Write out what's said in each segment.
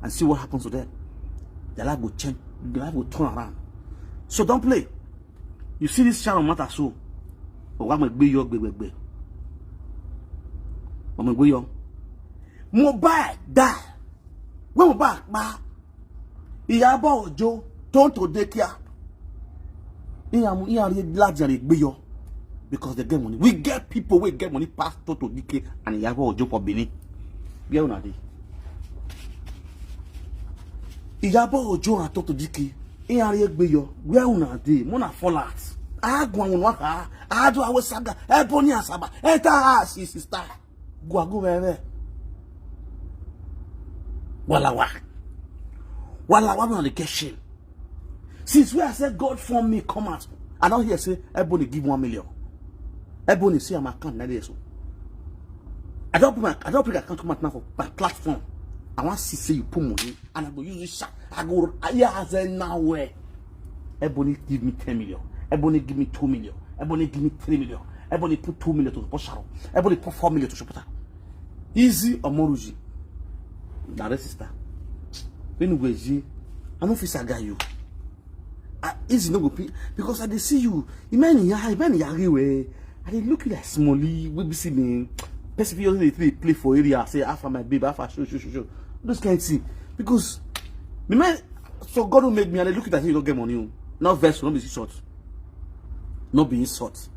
and see what happens to them. Their life will change. Their life will turn around. So don't play. You see this Sharon matter so. Oh, I'm going to be your baby. I'm going to be your. Mobile die. When mobile ba. Iyabo Ojo turn to daycare. Because they get money. We get people who get money past to DK and Iyabo Ojo for Benin. Where una dey? Iyabo Ojo and to DK. Where una dey? Mona fall out. I go on waka. I do our saga. Ebony Asaba. Enter sister. Go where? Wala on the cash. Since where I said God formed me, come out. I don't hear say Ebony give 1 million. Ebony say I'm account na dey so. I don't put account come out now for platform. I want to see you put money and I go use this shot. I go now where Ebony give me 10 million. Ebony give me 2 million. Ebony give me 3 million. Ebony put 2 million to support Sharon. Ebony put 4 million to support her. Izzy Omoruyi. That is sister. Anyway, I don't feel saga you. Izzy no go pay because I dey see you. You way. I dey look you like smally. We be see me. Person they play for area. Say after my baby, after show. Those kind of thing. Because me man, so God will make me and I look at you don't get money. Not verse, not be short. Not be insult.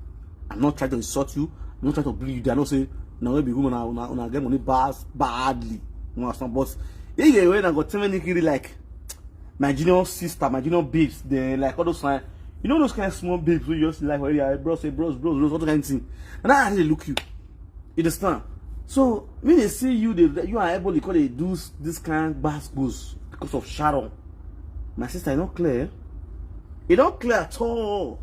I'm not trying to insult you. I'm not trying to bleed you. I don't say now we be woman I get money badly. But yeah, when I got too many kiri like my junior sister, my junior babes, they like all those like you know those kind of small babes who just like where yeah, bros, all that kind of thing. And I actually look you. You understand? So when they see you, you are able to do this kind of bad goes because of Sharon. My sister, it's not clear. It don't clear at all.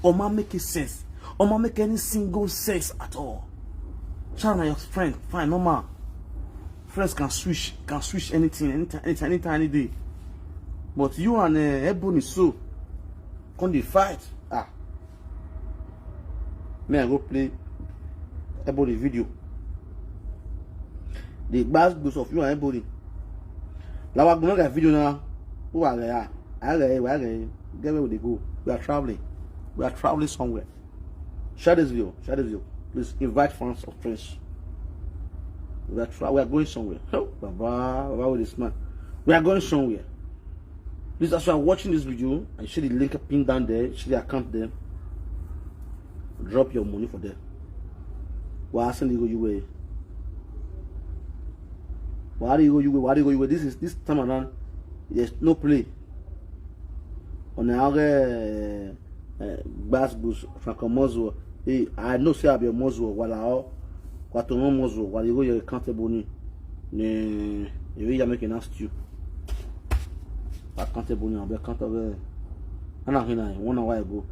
Or man make sense. Or man make any single sense at all. Sharon are your friend, fine, normal. Friends can switch anything, anytime, any day. But you and Ebony so can they fight? May I go play Ebony video? The bad goes of you and Ebony. Now I'm gonna get video now. Who are they? Get where they go. We are traveling somewhere. Share this video. Please invite friends of friends. We are going somewhere. Oh, Baba with this man. We are going somewhere. Please, as you are watching this video, and share the link pinned down there, share the account there. Drop your money for them. Why asking you way? Why do you go you way? This time around, there's no play. On the other bass boost Franco Mozo. I know say I be a Mozo while what to know Mozo while you go your accountable ni you make an ask you. Accountable ni be accountable. And I hear 1 hour ago.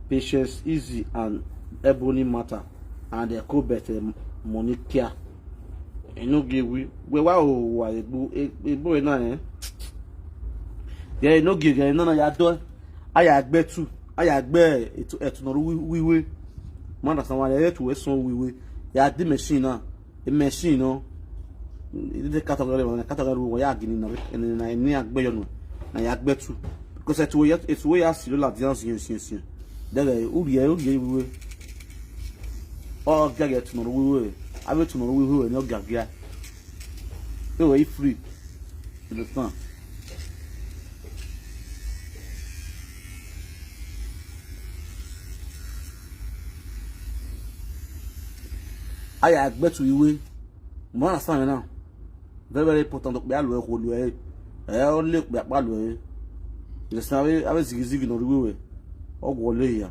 Patience, Izzy and Ebony matter and they co bet money care. You know give we why boy na there no give no ya do aya gbe tu aya gbe etu no wiwe man that someone there to son wiwe ya di machine na a machine no the category we ya gini na ni agbe yo no na ya gbe tu because it's way as you la dance yin there uri wiwe all get to no wiwe abi to no wiwe no gagia they were free in the sun. I expect to you. More understand now. Very important to be always hold you. Only be always. The same I was easy no way. Oh, go here.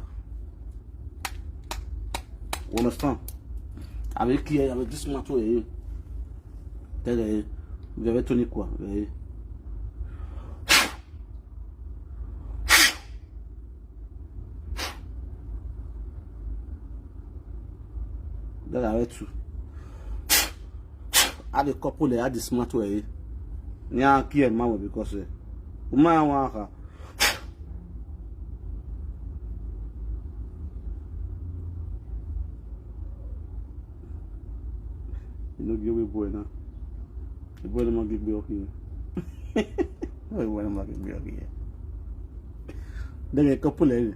Understand? Avec qui avec this matter eh. Tell vous avez tenu quoi? That I went to. I the couple they had the smart way. Nya care mama because woman want you know give boy now. The boy don't get me up here. No, boy don't get me up here. Then a couple of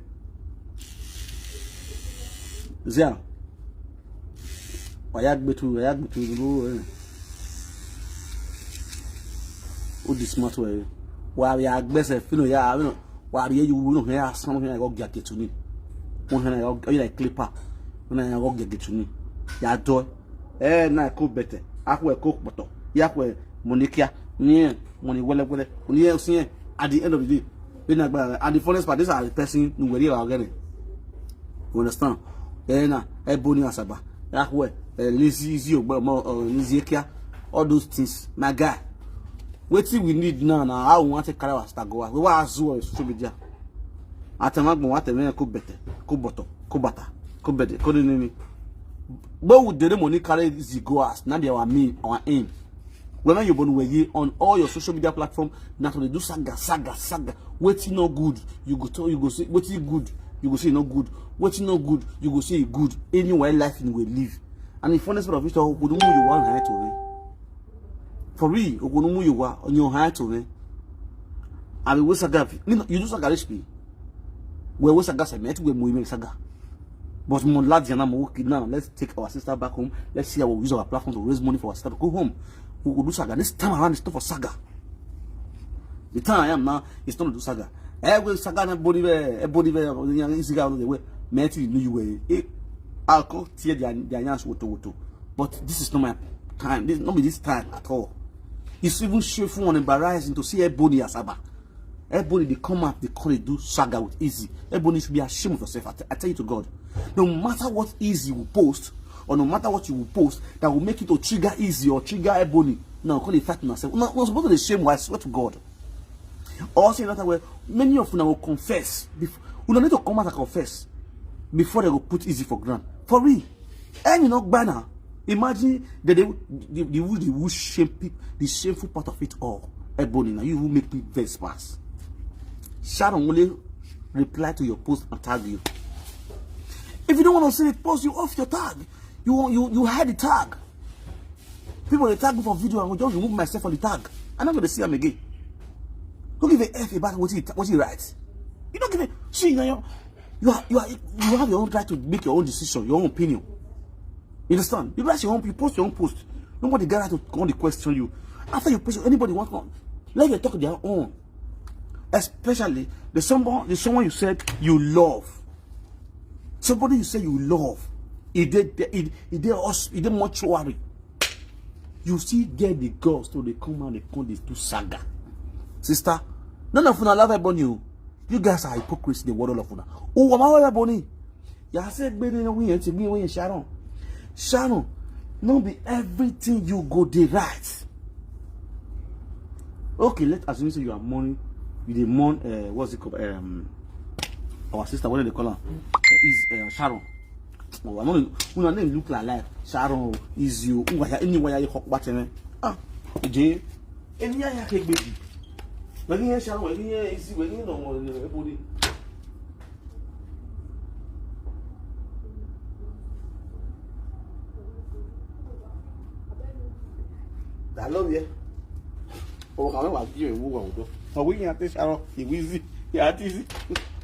Zia. I had to go. Oh, this smart way. Why we are best if you know, yeah, you know, why you will hear something I go get it to me. One hand I like clipper. When I go get it to me. Ya do. Na cook better. I will cook butter. Ya will Monica. Near money well. Near see at the end of the day. And the funniest part, these are the person who will are getting. You understand? Na Ebony Asaba. Ya will lazy Izzy Omoruyi, all those things. My guy. What we need now, I want to carry our start go. We want to do social media. Atamagbo what a man could better, could butter, could butter, could better, couldn't name. But would the money carry Izzy go as now they are me our aim. When you born away on all your social media platform, not only do saga. What's no good, you go say what's good, you go say no good. What's no good, you go say good. Anywhere life you will live. And the funniest part of it all, would you want her to for real, Ogonumu you are on your heart to me. I will saga. You do saga recipe. Where was saga met with Muime saga. But mon lads and I'm working now. Let's take our sister back home. Let's see how we use our platform to raise money for our sister to go home. We will do saga. This time around it's not for saga. The time I am now is not to do saga. Will saga and body easy out of the way. Met you knew way. I'll call tear the answer to. But this is not my time. This not be this time at all. It's even shameful and embarrassing to see Ebony Asaba. Ebony, they come up, they call it do saga with Izzy. Ebony should be ashamed of yourself. I tell you to God. No matter what Izzy will post, or no matter what you will post, that will make it to trigger Izzy or trigger Ebony. No, call it fighting yourself. No, it's supposed to be shame. I swear to God. Also, in another way, many of you will confess. You don't need to come out and confess before they will put Izzy for ground. For real. And you know, banner. Imagine that they will shame people, the shameful part of it all. Ebony, now you will make me very fast. Sharon will reply to your post and tag you. If you don't want to see it, post you off your tag. You hide the tag. People will tag me for video and will just remove myself from the tag. I'm not going to see them again. Don't give a F about what he writes. You don't give a see you have your own right to make your own decision, your own opinion. You understand? You write your own, you post your own post. Nobody got to come to question you. After you post, anybody wants to let them talk their own. Especially there's someone you said you love. Somebody you say you love. He did much worry. You see, get the girls so they come and they come this do saga. Sister, none of you love Ebony. You guys are hypocrites in the world of Una. Oh, I'm Ebony. You said, baby, we Sharon. Sharon, not be everything you go the right. Okay, let's assume you are mourning. You the mourn, what's it called? Our sister, what do they call her? Is Sharon. Oh, I'm not name look like Sharon is you. Anywhere you hot watching. Jay. Any ya cake baby. When you Sharon, when you Izzy, when you know everybody. I love you. Oh, I want you a woman. Oh, we can't take Sharon. Izzy. Yeah, Izzy.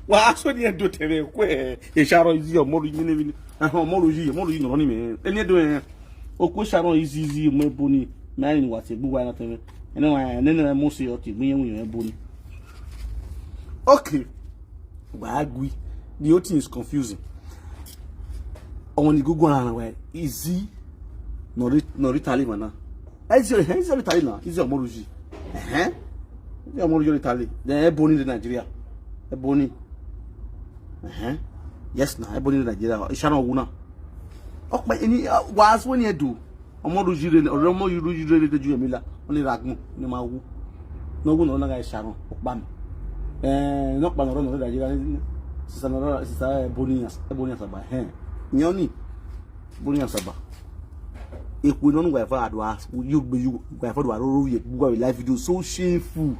Well, actually, I do tell you where Sharon Izzy Omoruyi. Omoruyi no me. Any do o Sharon Izzy Omoruyi. Na ni what e bu wa na teme. And mo say o ti mu yen Ebony. Okay. Why agree? The whole thing is confusing. On the Google na where Izzy no Italy mana. Izzy Italy na. Izzy Omoruyi. Izzy Omoruyi Italy. Then Ebony in Nigeria. Ebony. Yes, now Ebony in Nigeria. Sharon Wuna. Oh, but any was when you do. Omoruyi or Omoruyi the Jumila. Only Ragmu. No mawu. No one no longer Sharon OKPAMEN. Not Banoro Nigeria. Sister Ebony Asaba. Nyoni. Ebony Asaba. If we don't go ever to ask, you go ever to a live video so shameful.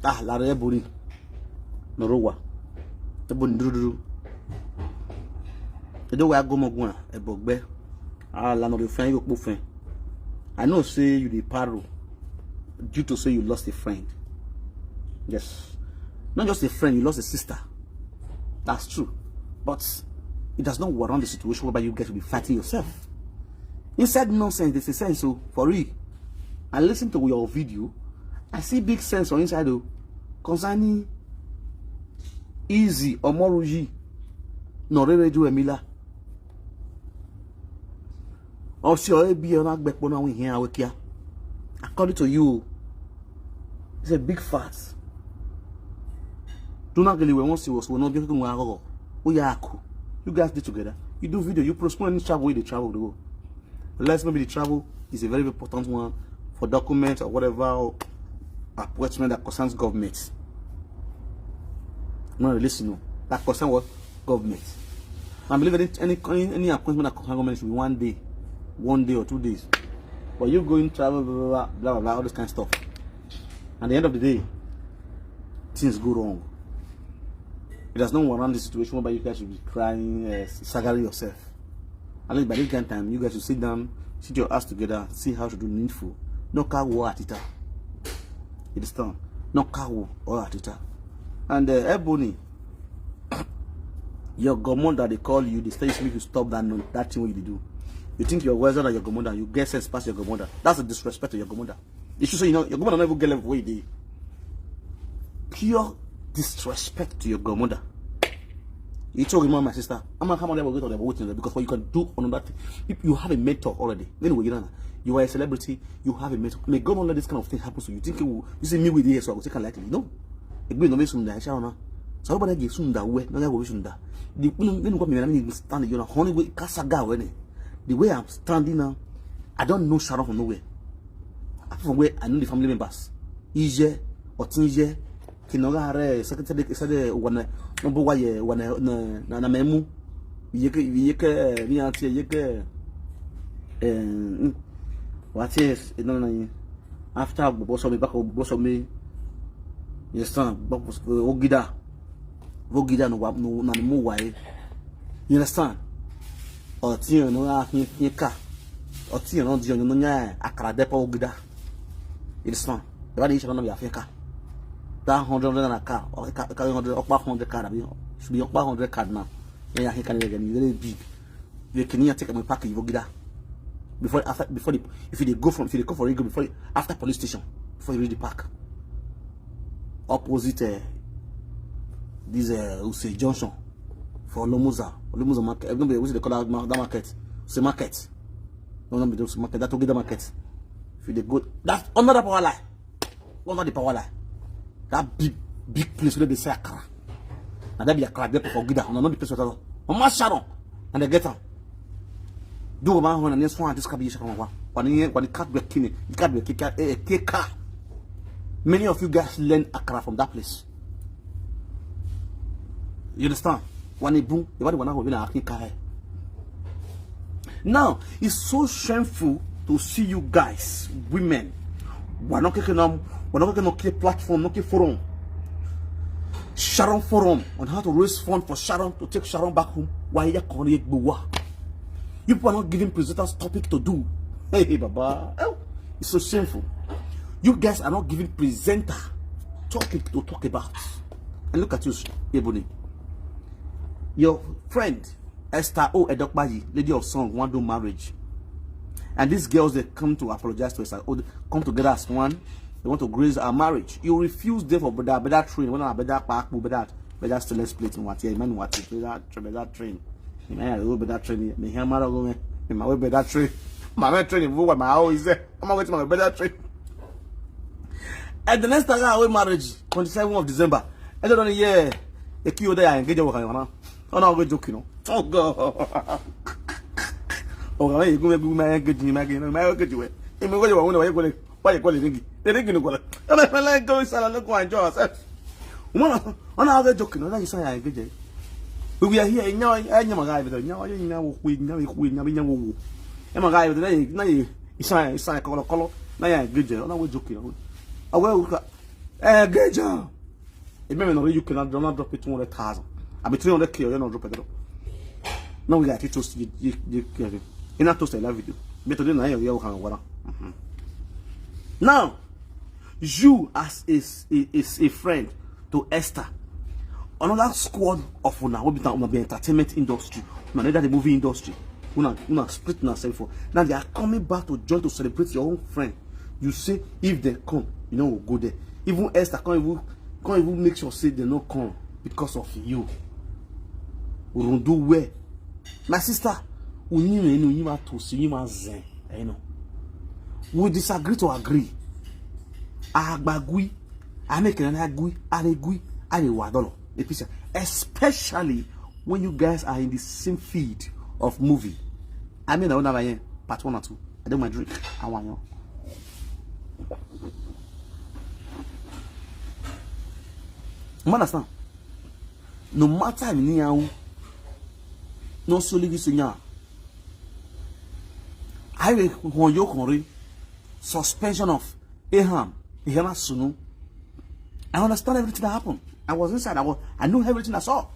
La Ebony. Norowa. Ebony Duru. The way I go Mogua, a bugbear. La no friend you both. I know say you the paro. due to say you lost a friend. Yes. Not just a friend, you lost a sister. That's true. But it does not warrant the situation whereby you get to be fighting yourself. Inside nonsense, there's a sense, so for real. I listen to your video, I see big sense on inside though. Concerning Izzy Omoruyi, no rereju Emila. According to you, it's a big fact. Do not really want to will not be able to you guys did together. You do video, you postpone any travel with the travel to go. Unless maybe the travel is a very important one for documents or whatever or appointment that concerns government. No, listen, that concerns what? Government. I believe that any appointment that concerns government should be 1 day or 2 days. But you going travel, blah, blah, blah, blah, all this kind of stuff. At the end of the day, things go wrong. It does not warrant the situation whereby you guys should be crying, staggering yourself. At least by this kind of time, you guys should sit down, sit your ass together, see how to do needful. No car war at it. It is done. No car war or at it. And Ebony, your godmother, they call you, they say you to stop that thing what you do. You think you're wiser than your godmother, you get sense past your godmother. That's a disrespect to your godmother. You should say, you know, your godmother never get level where you did. Pure disrespect to your godmother. You told my sister, I'm not coming there with the waiting because what you can do on that thing. If you have a mentor already, anyway, you are a celebrity, you have a mentor. May God not let this kind of thing happen to you. Think you see me with the so I will take a lightly. No. It will not be soon. So nobody gives soon that way, no go soon that. The when stand you know, honey way casaga when the way I'm standing now, I don't know Sharon from nowhere. From where I know the family members. Ije or Tinje, Kinogare, Secretary said one number one na memu. Yeke what is it? After boss of me back boss of me. Yes, son, Ogida no more way. You understand? Or Tio no Aka or Tio no Dionia Akara Depo Ogida. It's not. The body shall not be Africa. That 100 and a car or 100 card should be 100 card now. Yeah, he can again very big. They can take my package Ogida. Before if they go for Ego before after police station before you reach the park. Opposite this Use Junction for Lomuza market. Everybody they call that market. It's a market. No, it's market. That will be the market. If they go, that's another power line. Under the power line. That big place where they say Accra. And that be Accra. They for Gida. No, not the place at all. Mama Sharon and they get her. Do a man when next one this can be Sharon. When the cat be killing, the cat be kick car. Many of you guys learn Accra from that place. You understand? When they boom, the body will not be a now, it's so shameful to see you guys, women. We're not getting a platform, not a forum. Sharon forum on how to raise funds for Sharon to take Sharon back home. Why you calling it Buwa? You people are not giving presenters topic to do. Hey, Baba. Oh, it's so shameful. You guys are not giving presenter topic to talk about. And look at you, Ebony. Your friend, Esther Oedokbayi, lady of song, want to do marriage. And these girls, they come to apologize to us. They come together as one. They want to grace our marriage. You refuse them for better train. When I better park, better still split in what you man what better train. You may have better train. Me here, my go me. My way better train. My better train. What my house is there? I'm going to my better train. And the next time I will marriage, 27th of December. I don't know yeah. A queue there engage with her. Oh no, we're joking. Oh God. Oh, you go my engage me again. My engage you. You may go when why you call it? They didn't go. I'm like go inside and look and enjoy ourselves. On our joking, that is why I engage. We are here in your guy with you. I'm a guy with the it's like color. Now I engage. Oh, we're joking. I will engage. Remember, you cannot drop it 200,000. I be 300K, you're not drop it. Now we got it toast. You not toast. I love you. But today, now you're water. Now, You as a friend to Esther, another squad of will be entertainment industry, the movie industry. Una split for. Now they are coming back to join to celebrate your own friend. You say if they come, you know we'll go there. Even Esther can't even make sure say they not come because of you. We don't do well. My sister, we disagree to agree. Especially when you guys are in the same feed of movie. I mean, I don't have part 1 or 2. I don't mind drink. I want you. You understand? No matter how no solely signal. I will suspension of Aham. I understand everything that happened. I was inside. I knew everything I saw.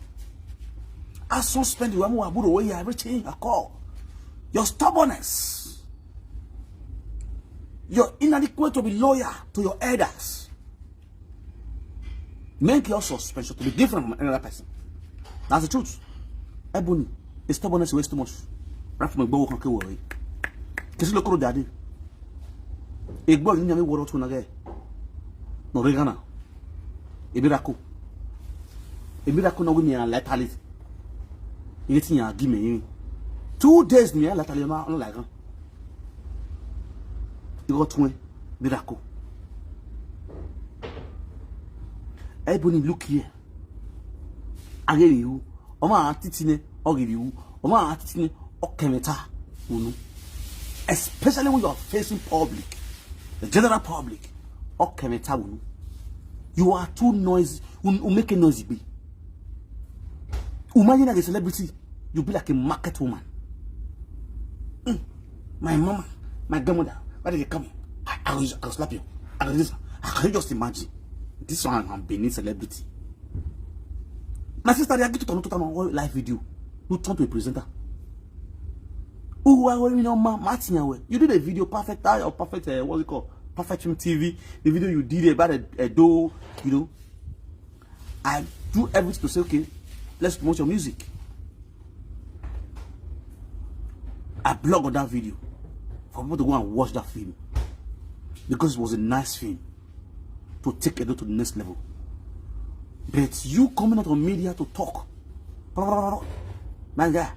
I suspend you. I'm everything I call. Your stubbornness. You're inadequate to be loyal to your elders. Make your suspension to be different from another person. That's the truth. Ebony, the stubbornness weighs too much. Right from a bow can worry. Because look at daddy. A boy in your world to Nagay. No regana. A miracle. A miracle no women are letally. Anything you give me 2 days me letally like you got 20 miracle. Ebony, look here. I get you. Oma atitine ogive you. Oma atitine okemeta unu. Especially when you are facing public, the general public. Okemeta unu. You are too noisy. You make a noisy be. Imagine like a celebrity, you be like a market woman. My mama, my grandmother, why did they come? I'll slap you. I can just imagine. This one I'm being celebrity. My sister, they are going to turn on live video. You turn to a presenter. You did a video perfect or perfect what's it called? Perfect Film TV. The video you did about a dough, you know. I do everything to say, okay, let's promote your music. I blog on that video for people to go and watch that film because it was a nice film to take Edo to the next level. But you coming out on media to talk, man, guy,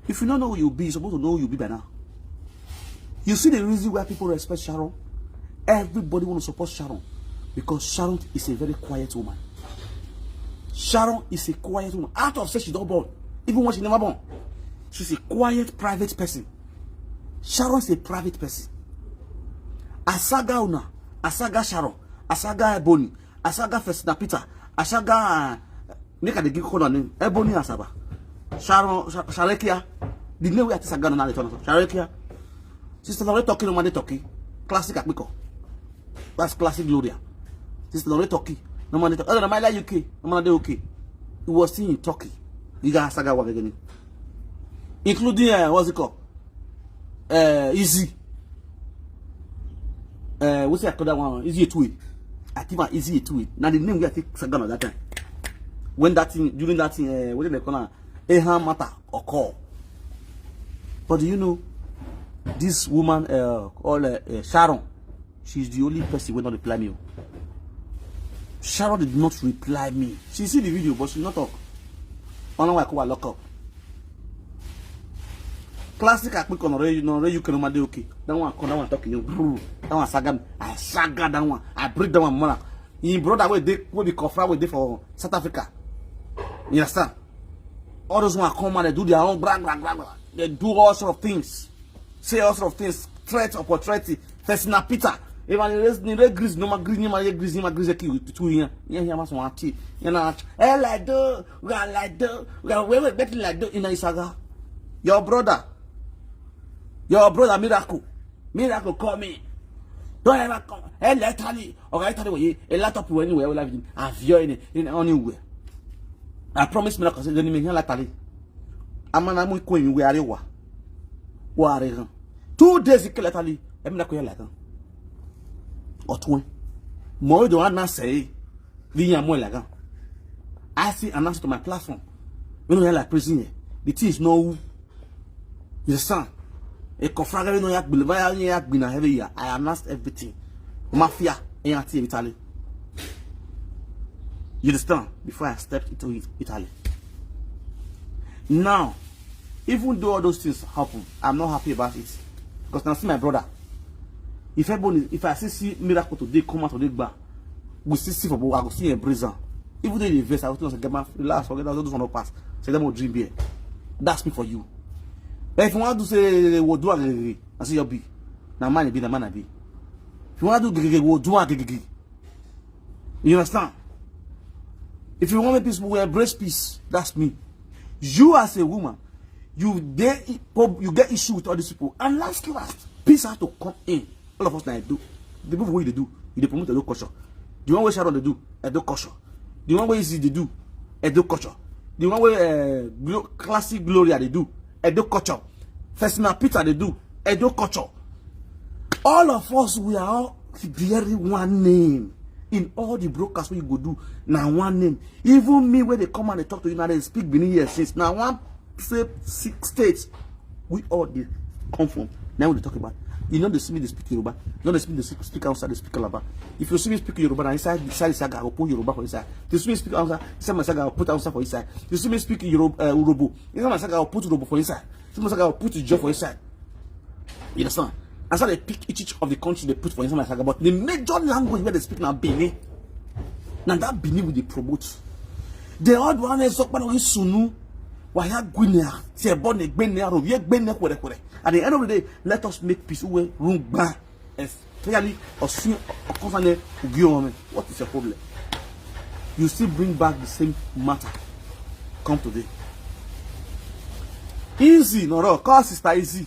if you don't know who you'll be, you're supposed to know who you'll be by now. You see the reason why people respect Sharon? Everybody want to support Sharon because Sharon is a very quiet woman. Sharon is a quiet woman. Out of say she's not born, even when she never born. She's a quiet, private person. Sharon is a private person. Asaga Una, Asaga Sharon, Asaga Ebony, Asaga Festina Peter, Asaga make the give code name. Ebony Asaba. Sharon Sharekia. The name we have to Saga na the Sharekia. Sister Lore talking on Monday talking. Classic Akbiko. That's classic Gloria. Sister Lore talking. No man talk. Oh, my like UK. No man okay. It was seen in Turkey. You guys Saga was again. Including what's it called? Izzy. What's that called that one? Izzy Omoruyi. I think my Izzy Omoruyi. Now the name we take Saga at that time. When that thing during that thing, what did they call it? A matter or call. But do you know this woman called Sharon? She's the only person who did not reply me. Sharon did not reply me. She see the video, but she not talk. I know I call her lock up. Classic quick on you can okay. That one talking you. That one saga. I saga that one. I break that one more. In brother will be confirmed with for South Africa. You understand? All those one come and they do their own brag. They do all sort of things. Say all sort of things. Threat, opportunity. Festina Peter. Even the grease, no more grease, no more grease, no more grease. Two here. Yeah, must want to. You know, like do, we got like do, we got way better like do in a saga. Your brother miracle call me. Don't ever come. Literally, or literally, a lot of people anywhere will have him. I've in anywhere. I promise miracle. Say, don't even literally. I'm an going where you are. 2 days, literally, a miracle like that. Or 20. More do I not say, I see an answer to my platform. We don't like prison. The thing is no. You understand? A confragger no yak bilvaya yak been a heavy year. I announced everything. Mafia in Italy. You understand? Before I stepped into Italy. Now, even though all those things happen, I'm not happy about it. Because now see my brother. If I see miracle today come out today, we see for I go see a brazen. Even though they invest, I will get my relax, forget those one pass. Say them will dream here. That's me for you. But if you want to say what do I say your be. Now man be the man be. If you want to do what do I. You understand? If you want peace, we embrace peace. That's me. You as a woman, you get issue with all these people. And last, peace has to come in. All of us now do. The people what they do, they promote Edo culture. The one way Sharon they do, Edo culture. The one way Izzy they do, Edo culture. The one way classic Gloria they do, Edo culture. Festina Peter they do, Edo culture. All of us, we are all bearing one name. In all the broadcasts we go do, now one name. Even me, when they come and they talk to you, now they speak Benin here since. Now one six states, we all they come from. Now we talk about. You know they see me they speak Yoruba. You know they see me they speak outside they speak Calabar. If you see me speak Yoruba, inside Saga, I will put Yoruba for inside. If you see me speak outside, inside my Saga, I will put outside for inside. If you see me speak Urobo, inside my Saga, I will put Urobo for inside. Inside my Saga, I will put Ijo for inside. You understand? And so they pick each of the country they put for inside my Saga. But the major language where they speak now Benin. Now that Benin will they promote. The odd one is up by Sunu. Why are Guinea? Say born a Guinea or we Guinea. At the end of the day, let us make peace away room back. Especially or soon or constantly what is your problem? You still bring back the same matter. Come today. Easy, no, call sister Izzy.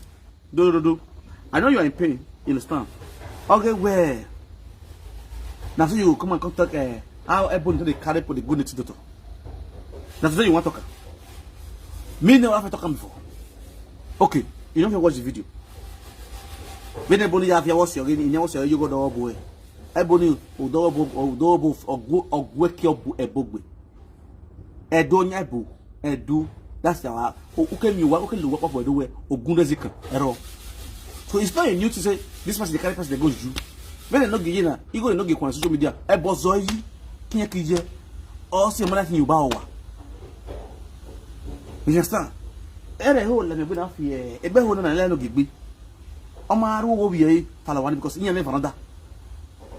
Do. I know you are in pain. You understand? Okay, where? Now so you come and contact how Ebony they carry for the good nature doctor. That's what you want to talk. Me never have talked before. Okay, you don't watch the video. When Ebony have your watch your you go the boy. Ebony odobo or wake up ebogbe. Edonya ebo edu. That's our okay you work for the way ogundezika error. So it's not a new to say this person the carry person they go you. When they not get na, you go no get on social media. Ebozoyi kinyekije or say man you ba wa. You understand? Ere ho le me be na fe ebe ho na le no gbe. O ma aru wo wie falawani because in me fanada.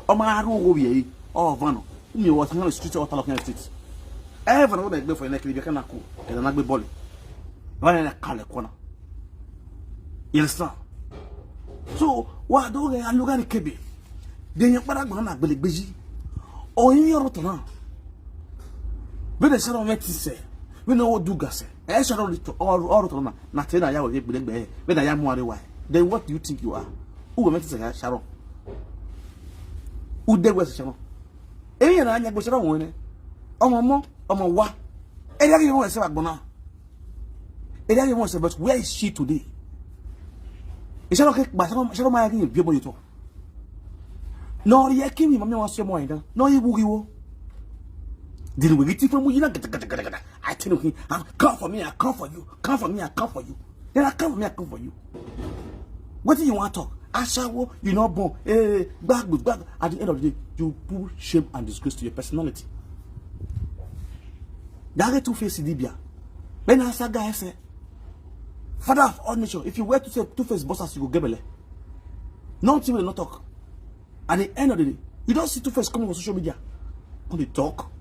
O ma aru wo wie o vano. Me was on the street or talking street. Ever no na gbe for na kiri be kana ko. E na gbe ball. Why na kale kona. You understand? So what do I look at Kebe? Then you better go na gbelegbezi. O yin yoro to na. Be the Sharon make say. We know what do gase. E Sharon to all to na te na ya we gbegbe. Be na ya mu are why. Then what do you think you are? Who go make say Sharon? Who dey was Sharon? E yin na anya gbo Sharon won ni. Omo wa. E dey you want say agbona. E dey you want say but where is she today? Is okay, but Sharon my again be able to. No, you can't be mamma was your mind. No, you will. Didn't we get it from you? I tell you, come for me, I come for you. Come for me, I come for you. Then I come for me, I come for you. What do you want to talk? Ashawo, you know, born, back. At the end of the day, you put shame and disgrace to your personality. That two-faced Libya. When I said, guy, say, Father of all nature, if you were to say two-faced bosses, you go gebele. Nothing will not talk. At the end of the day, you don't see two-faced coming on social media. When they talk,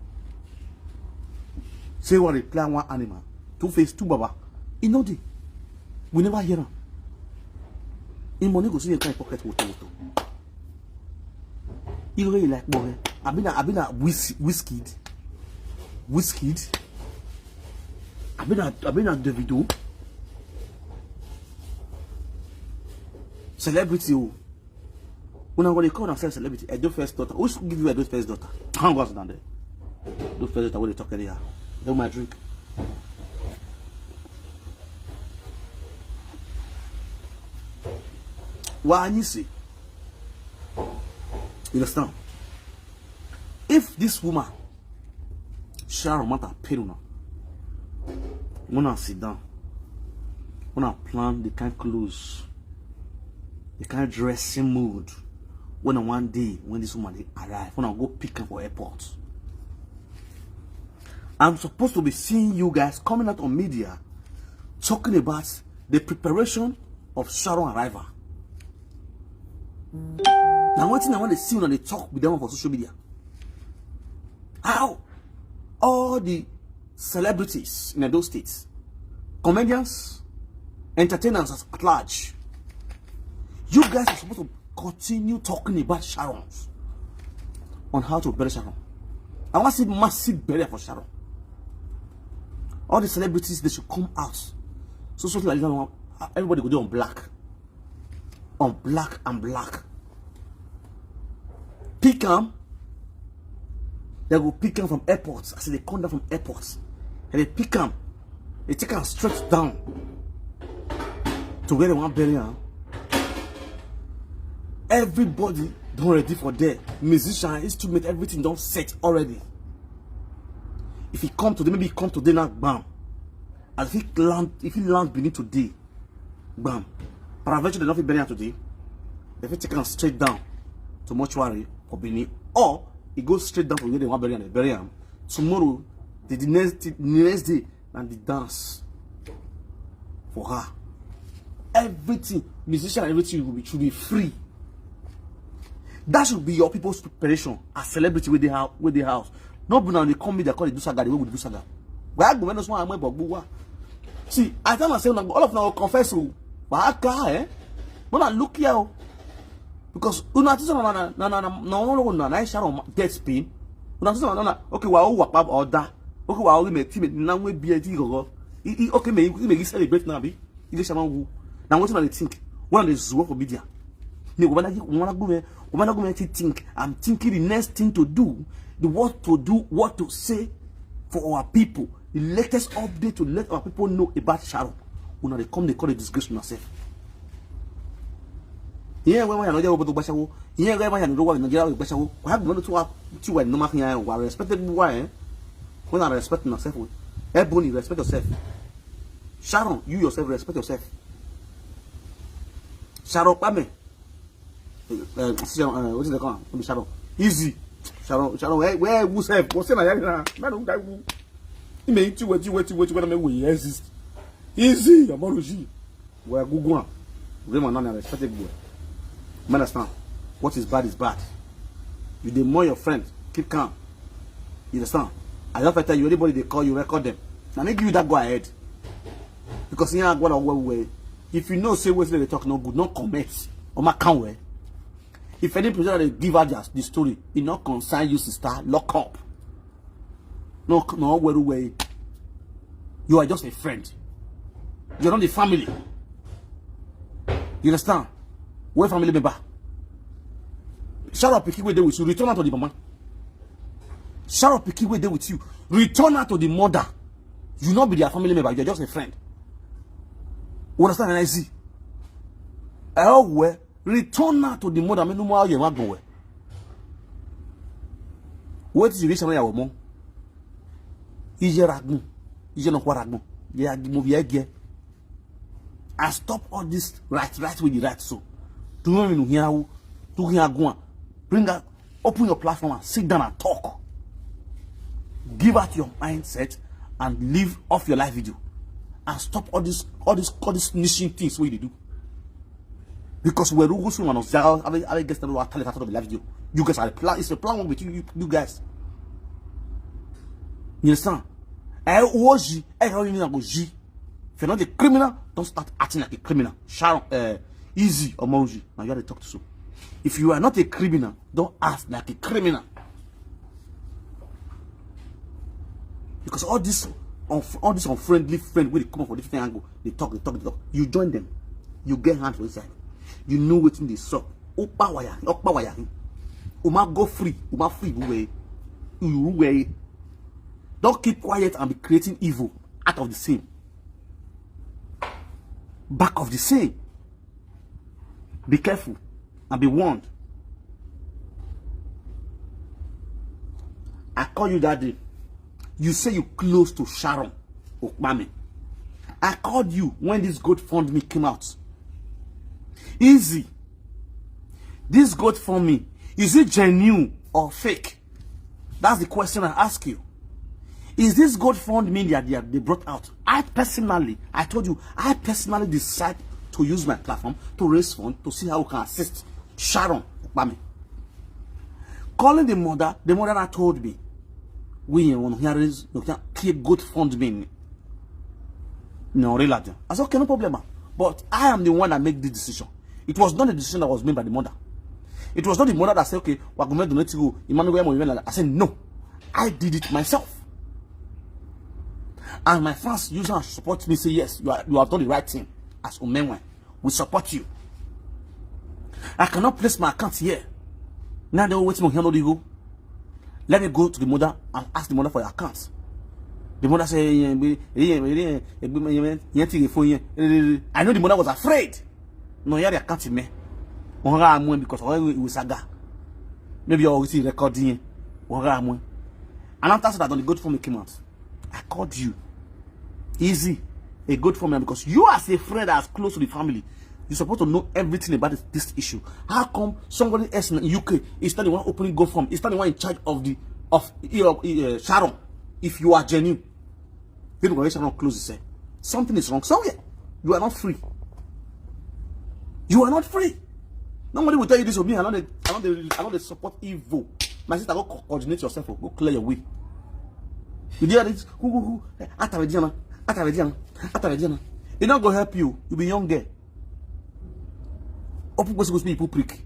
say what they plan one animal, two-faced, two baba. You know the, we never hear them. In money go see a kind of pocket water. You really like boy. I've been a whiskey. I've been a Davido. Celebrity, when I'm going to call themselves celebrity, Edo first daughter. Who's give you Edo first daughter? How was down there? Edo first daughter, what they talk here? Don't my drink. Why you see? You understand? If this woman, Sharon, Mata Peruna, wanna sit down, wanna plan the kind of clothes, the kind of dressing mood, when one day when this woman arrive, when I go pick her for airport, I'm supposed to be seeing you guys coming out on media talking about the preparation of Sharon arrival. Now, one thing I want to see when they talk with them for social media, how all the celebrities in those states, comedians, entertainers at large, you guys are supposed to continue talking about Sharon, on how to bury Sharon. I want to see massive burial for Sharon. All the celebrities, they should come out. So something like that, everybody go do on black and black. Pick them. They go pick them from airports. I say they come down from airports, and they pick them. They take them straight down to where they want to bury them. Everybody don't ready for that. Musician, instrument, everything don't set already. If he come today, maybe he come today now, bam. And if he land beneath today, bam. Paraventure, they don't bury him today. If he take him straight down to mortuary for Benin, or he goes straight down from where they want to bury him, they bury him. Tomorrow, the next day, and the dance for her. Everything, musician, everything should be free. That should be your people's preparation as celebrity with the house. No, but now they come me, they call it do saga, the way we do saga. Why go when those one I'm see, I tell myself, all of them will confess. But I can't, When I look here, because no, Sharon death pain. Okay, well, what about order? Okay, well, we make team now we be a deal. Okay, maybe celebrate now. Be now what do they think? One is work for media. When I go think, I'm thinking the next thing to do, what to say for our people, the latest update to let our people know about Sharon. When they come, they call it disgrace on yourself. Here, when I know about the Bashaw, here, when I know what Nigeria with Bashaw, I have gone to two and no marking. I respected why when I respect myself. Ebony, respect yourself. Sharon, you yourself respect yourself. Sharon OKPAMEN. What is the call? Sharon Izzy. Sharon, where who's help? What's in my head? Man, that who? He made you what we exist. Izzy Omoruyi. Where Google. Remember, none respected boy. You understand? What is bad is bad. You the more your friends, keep calm. You understand? I don't tell you anybody they call you, record them. Now make you that go ahead. Because here I go away. If you know say what they talk no good, no comment. Or my can't wear. If any person they give out the story, it not concern you, sister, lock up. No way. You are just a friend. You're not the family. You understand? We're family member. Sharon Picky there with you. Return out to the mama. Sharon Picky there with you. Return out to the mother. You not be their family member. You're just a friend. You understand? And I see. Return out to the mother. I mean, no more you want go. What is the reason why you are mom? Ije ragmu. Ije no kwa ragmu. Yeah, move here. And stop all this right with the right so. Do you know here? Do here go? Bring out, open your platform and sit down and talk. Give out your mindset and live off your live video. And stop all this niching things what you do. Because we're going to I guess the live video. You guys are the plan. It's a plan with you guys. You understand? If you're not a criminal, don't start acting like a criminal. Sharon Izzy Omoruyi. Now you have to talk to so. If you are not a criminal, don't act like a criminal. Because all this unfriendly friend where they come up for different angle, they talk. You join them. You get hands for inside. You know what's in the suck. Opa waya. Uma go free. Uma free way. You way. Don't keep quiet and be creating evil out of the same. Back of the same. Be careful and be warned. I called you that day. You say you close to Sharon OKPAMEN. I called you when this GoFundMe came out. Izzy, this GoFundMe, is it genuine or fake? That's the question I ask you. Is this GoFundMe that they brought out? I personally decide to use my platform to raise funds to see how we can assist Sharon OKPAMEN. Calling the mother that told me, we want to keep GoFundMe. No, relative. I said, okay, no problem. But I am the one that made the decision. It was not the decision that was made by the mother. It was not the mother that said, okay, we're going to donate to Emmanuel. I said, no. I did it myself. And my fans usually and support me, say, yes, you have done the right thing. As Omenwe, we support you. I cannot place my account here. Now they will wait for me. Go. Let me go to the mother and ask the mother for your account. The mother said, I know the mother was afraid. No, you can't see me. Because it was saga. Maybe you're always recording. And after that, on the GoFundMe came out, I called you. Izzy, a GoFundMe, because you as a friend that's close to the family, you're supposed to know everything about this issue. How come somebody else in the UK is not the one opening GoFundMe, is not the one in charge of Sharon? If you are genuine, then Sharon closes. Something is wrong somewhere. You are not free. You are not free. Nobody will tell you this of me. I know they support evil. My sister, go coordinate yourself. Go clear your way. You hear this? It's not going to help you. You'll be young girl. People prick.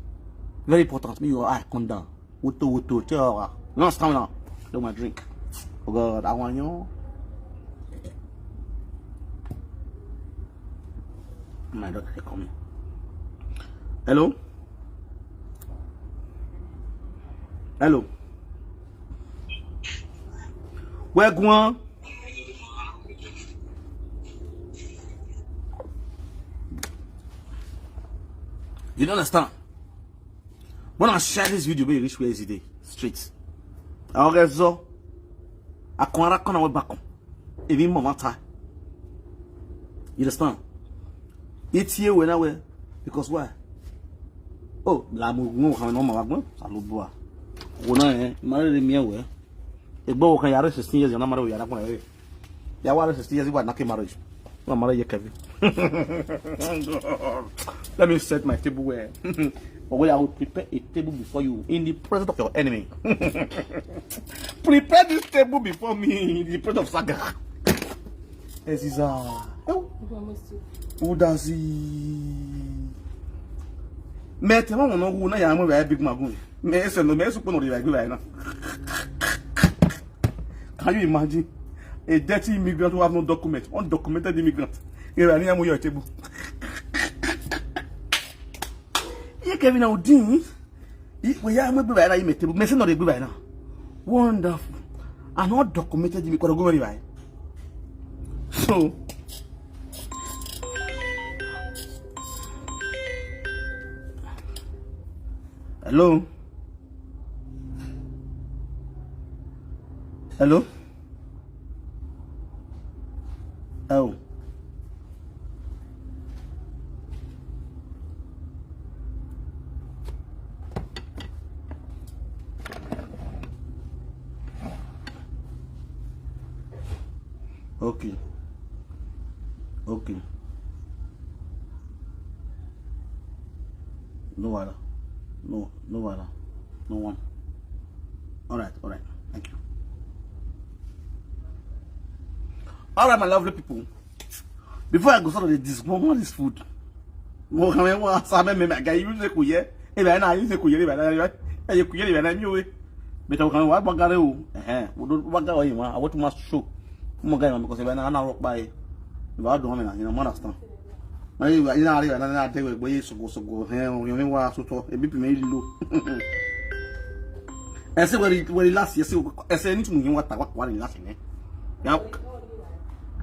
Very important. Me, your eye come down. Woto. No stamina. Do my drink. Oh God, I want you. My daughter, they coming. Hello? Hello? Where going? You don't understand? When I share this video, you reach where is it? Straight. I get so. I can't run back. Even more time. You understand? It's here when I wear. Because why? Oh, la mou quand on m'a dit, ça l'oublie. On a marre de mieux ouais. Et bon quand il y a 16 years, on a marre il y a pas ouais. Il y a 16 years, il va n'a marriage. On a marre il Kevin. Let me set my table where. But I will prepare a table before you in the presence of your enemy. Prepare this table before me in the presence of Saga. Eziza. Who does he? Mais tu vois mon nom na ya mo ba big magun. Mais c'est no mais suppose no like right now. Can you imagine a dirty immigrant who have no document, undocumented immigrant? You are near your table. You Kevin Odin. We are maybe by na table. Mais c'est no dey go by now. Wonderful. I'm not documented immigrant go very right. So hello? Hello? Oh. Okay. Okay. No water. No water. No one. Alright. Thank you. Alright, my lovely people. Before I go start with this, what is food? Mo kàn wá sábẹ́ me ga use ko ye. E ba na use ko ye ba na e ko ye ba na mi o. Me to kan wa bagare o. Wo do bagare o yin wa. I want to show. Mo ga yin because e ba na rock by. E ba do me na, you understand? I na take we boy so go you me wa so to e bi me lo. E se we last year e se ni tun yin wa ta wa ni last ni. Ya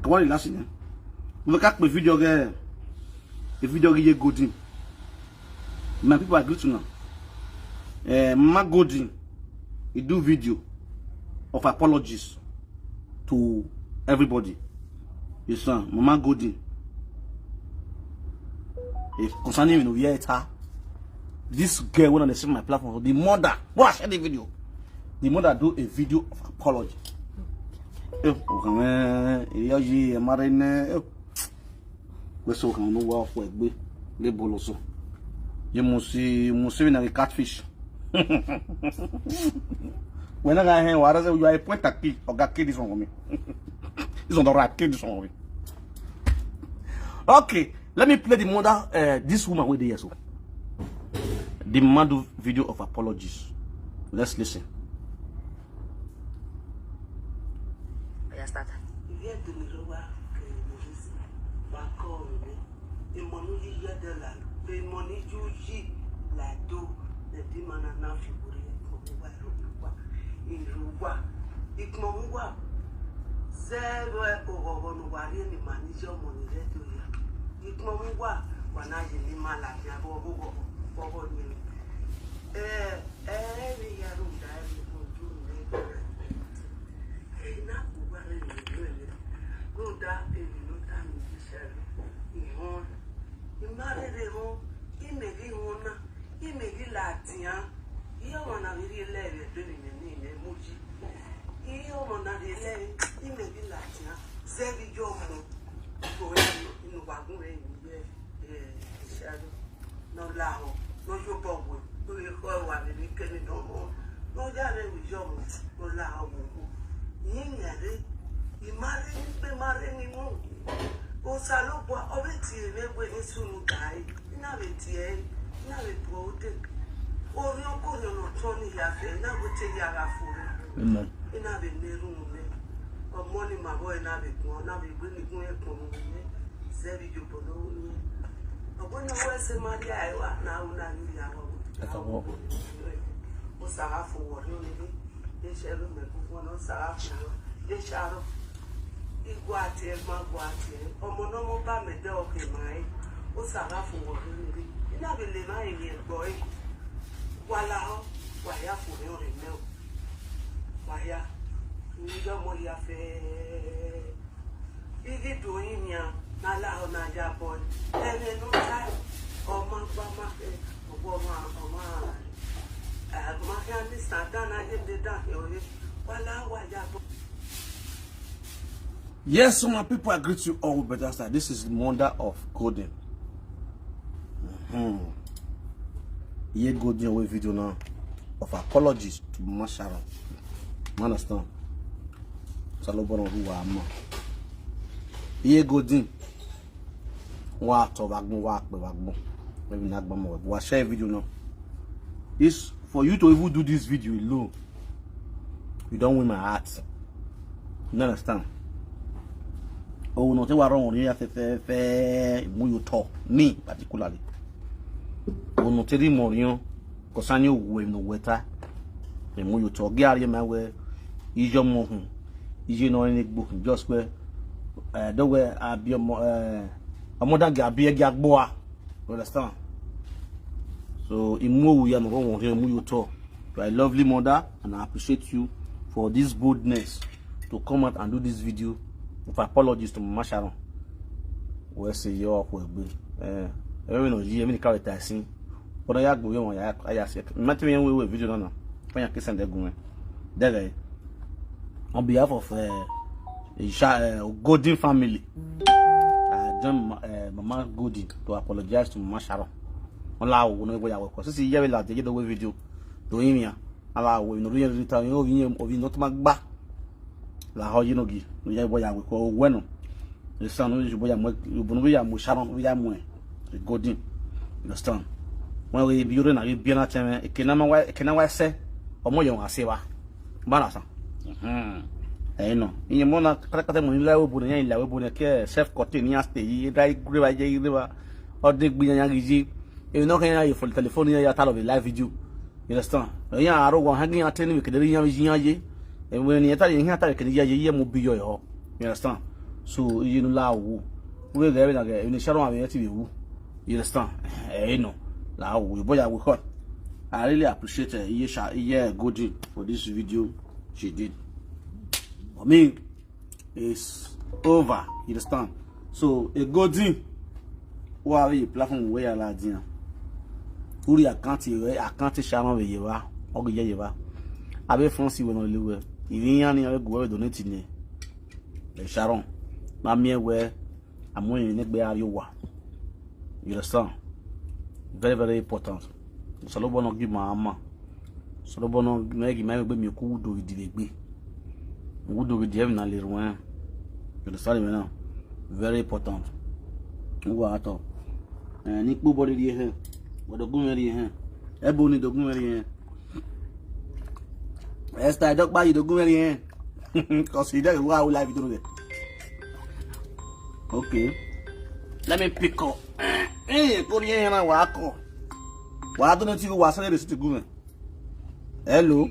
kwa ni last ni. Look at the video again. The video is good. My people are good to know. My Godin, he do video. of apologies to everybody. Yes, sir. Mama Golden. If concerning this girl when I see my platform, the mother, what I share the video. The mother do a video of apology. We so can no work for egbe le boloso. You must see na catfish. When I got here, what I say you are a point at key or got kill this one for me. It's on the right, kill this one for me. Okay, let me play the mother, this woman with the years. The mother video of apologies. Let's listen. Yeah, start. Yes, so my people, I greet you all with better style. This is the mother of Golden. Here Golden away video now of apologies to Mama Sharon. You understand? Salobon who are ma. Here Golden. What to Wagmo. Maybe not more. But share video now. This for you to even do this video alone. You don't win my heart. You understand? Oh, no, they were wrong here. You talk me particularly. Oh, no, tell him more. Cause I knew when no wetter. And when you talk, Gary, my way, is your mom. Is you know any book just where the way I be a mother Gabi a gagboa. Understand? So, in more we are not wrong here. You talk. You are a lovely mother, and I appreciate you for this boldness to come out and do this video. With apologies to Mama Sharon. We say you are going to everyone knows you. Many characters sing. But I go on. I said, "Matthew, we video now. When you kiss and they go, there. On behalf of Golden family, I join Mama Golden to apologize to Mama Sharon. Allow no way I work. So see, you will have to get the video to him here. Allow we no really return. You not magba. La how you know gi no boy we ko weno the son no boy you bunu we am Sharon we am Golden. You understand? When we be na we be na teme ekena wa se omo ye won asewa ba na san no in mo na kata mo ni la we bu na ila we bu na ke self contain ni stay yi dai gre ba je yi ba o de gbi yan gi e no kan ya for telephone ya tell of a live video. You understand? Yan aro won hanging attend we ke de yan ye. And when you tell you can you be your, you understand? So you know, we're there in the shadow of the TV. You understand? No, now we boy, I will cut. I really appreciate Golden for this video she did. I mean, it's over. You understand? So a good thing. Why you platform where you are doing? Uri account Sharon we you are. Ogo ye you are. Abe Francis we no live. Even yani abe go donate ni. Sharon. Na me where I'm going to be you wa. You understand? Very, very important. Salobo no give my mama. Salobo no make me me ku do idile. Who do with the heaven and little one? You understand me now? Very important. Who are at all? Nick body here. What the goomeri here? Ebony the goomeri here. Esther, I don't buy you the goomeri here. Because he doesn't want life to do it. Okay. Let me pick up. Hey, go here and I walk. Why don't you was a to go? Hello.